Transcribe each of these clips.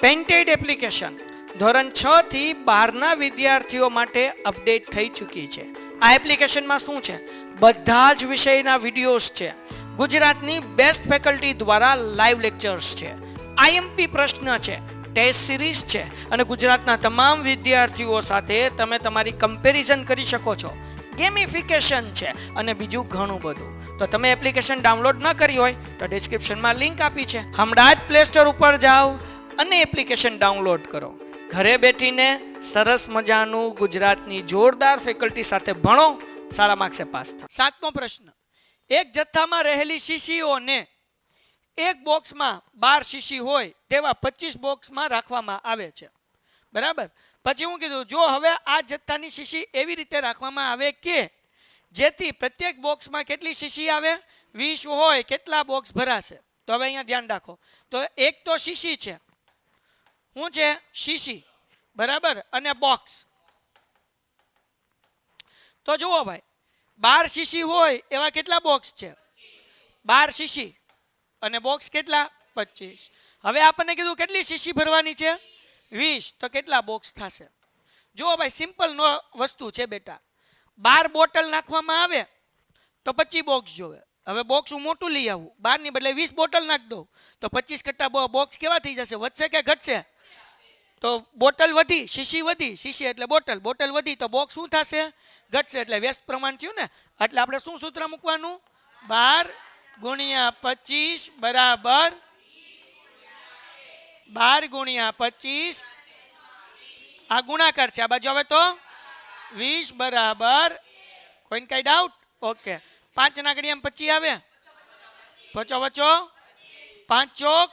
Painted application ધોરણ 6 થી 12ના વિદ્યાર્થીઓ માટે અપડેટ થઈ ચૂકી છે. આ એપ્લિકેશનમાં શું છે? બધા જ વિષયના વિડીયોઝ છે. ગુજરાતની બેસ્ટ ફેકલ્ટી દ્વારા લાઈવ લેક્ચર્સ છે. આઈએમપી પ્રશ્ન છે, ટેસ્ટ સિરીઝ છે અને ગુજરાતના તમામ વિદ્યાર્થીઓ સાથે તમે તમારી કમ્પેરિઝન કરી શકો છો. ગેમિફિકેશન છે અને બીજું ઘણું બધું. તો તમે એપ્લિકેશન ડાઉનલોડ ન કરી હોય તો ડિસ્ક્રિપ્શનમાં લિંક આપી છે. હમણાં જ પ્લે સ્ટોર ઉપર જાઓ અને એપ્લિકેશન ડાઉનલોડ કરો. ઘરે બેઠીને સરસ મજાનું ગુજરાતની જોરદાર ફેકલ્ટી સાથે ભણો, સારા માર્ક્સે પાસ થાઓ. 7મો પ્રશ્ન. એક જથ્થામાં રહેલી શીશીઓને એક બોક્સમાં 12 શીશી હોય તેવા 25 બોક્સમાં રાખવામાં આવે છે. બરાબર. પછી હું કીધું, જો હવે આ જથ્થાની શીશી એવી રીતે રાખવામાં આવે કે જેથી પ્રત્યેક બોક્સમાં કેટલી શીશી આવે? 20 હોય, કેટલા બોક્સ ભરાશે? તો હવે અહીંયા ધ્યાન રાખો. તો એક તો શીશી છે. શું છે? શીશી. બરાબર. અને બોક્સ. તો જુઓ ભાઈ, 12 શીશી હોય એવા કેટલા બોક્સ છે? 12 શીશી અને બોક્સ કેટલા? 25. હવે આપણને કીધું કેટલી શીશી ભરવાની છે? 20. તો કેટલા બોક્સ થશે? જુઓ ભાઈ, સિમ્પલ નો વસ્તુ છે બેટા. 12 બોટલ નાખવામાં આવે તો 25 બોક્સ જોવે. હવે બોક્સ હું મોટું લઈ આવું, 12 ની બદલે 20 બોટલ નાખ દઉં તો 25 કરતા બોક્સ કેવા થઈ જશે? વધશે કે ઘટશે? તો બોટલ વધી, શીશી વધી, શીશી એટલે બોટલ, બોટલ વધી તો બોક્સ શું થશે? ઘટશે. એટલે વ્યસ્ત પ્રમાણ થયું ને. એટલે આપણે શું સૂત્ર મૂકવાનું? 12 ગુણ્યા 25 બરાબર 12 ગુણ્યા 25. આ ગુણાકાર છે, આ બાજુ આવે તો 20 બરાબર. કોઈને કઈ ડાઉટ? ઓકે. 5 ના ઘડિયામાં 25 આવે, વચો વચો 5 ચોક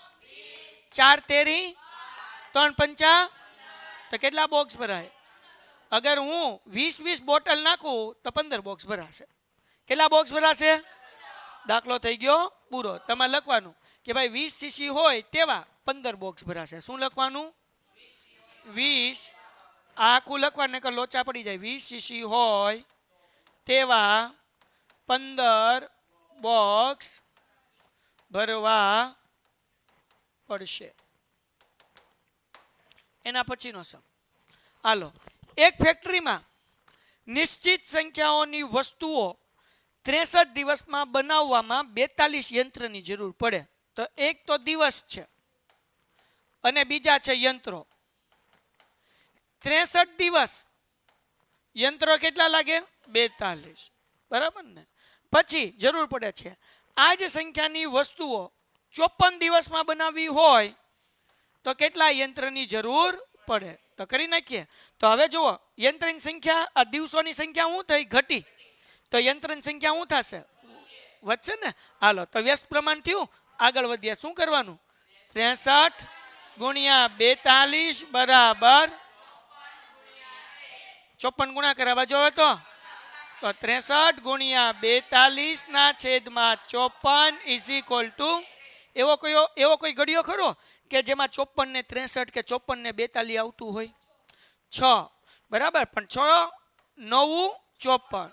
4 તેરી 3 પંચા, તો કેટલા બોક્સ ભરાય? અગર હું 20 બોટલ નાખું તો 15 બોક્સ ભરાશે. કેટલા બોક્સ ભરાશે? દાખલો થઈ ગયો પૂરો. તમારે લખવાનું કે ભાઈ 20 સીસી હોય તેવા 15 બોક્સ ભરાશે. શું લખવાનું? 20. આખું લખવાનું કે લોચા પડી જાય. 20 સીસી હોય તેવા 15 બોક્સ ભરવા પડશે. એના પછીનો સમ. હાલો. એક ફેક્ટરીમાં નિશ્ચિત સંખ્યાઓની વસ્તુઓ 63 દિવસમાં બનાવવામાં 42 યંત્રની જરૂર પડે. તો એક તો દિવસ છે અને બીજા છે યંત્રો. 63 દિવસ, યંત્રો કેટલા લાગે? 42. બરાબર ને. પછી જરૂર પડે છે આ જ સંખ્યાની વસ્તુઓ 54 દિવસમાં બનાવવી હોય તો કેટલા યંત્રની જરૂર પડે? તો કરી નાખીએ. તો હવે જુઓ, યંત્રની સંખ્યા, આ દિવસોની સંખ્યા શું થઈ? ઘટી. તો યંત્રની સંખ્યા શું થશે? વધશે ને. હાલો, તો વ્યસ્ત પ્રમાણ થયું. આગળ વધીએ. શું કરવાનું? 63 ગુણ્યા 42 બરાબર 54 ગુણાકાર આ બાજુ આવે તો 63 ગુણ્યા 42 ના છેદમાં 54 ઇઝ ઇક્વલ ટુ, એવો કોઈ ઘડિયો ખરો કે જેમાં 54 ને 63 કે 54 ને 42 આવતું હોય? 6. બરાબર. પણ 6 9 54,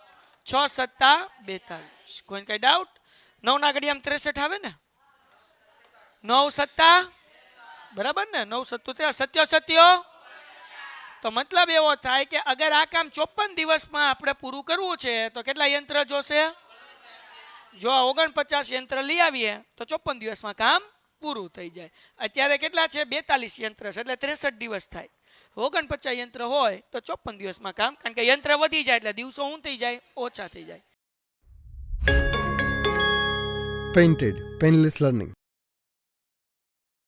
6 સત્તા 42. કોઈ કઈ ડાઉટ? 9 ના ઘડિયામાં 63 આવે ને? 9 સત્તા બરાબર ને? 9 સત્તુ સત્યો. તો મતલબ એવો થાય કે અગર આ કામ 54 દિવસમાં આપણે પૂરું કરવું છે તો કેટલા યંત્ર જોશે? જો 49 યંત્ર લઈ આવીએ તો 54 દિવસમાં કામ પૂરું થઈ જાય. અત્યારે કેટલા છે? 42 યંત્ર છે એટલે 63 દિવસ થાય. 49 યંત્ર હોય તો 54 દિવસમાં કામ, કારણ કે યંત્ર વધી જાય એટલે દિવસો શું થઈ જાય? ઓછા થઈ જાય. Painted, Painless Learning.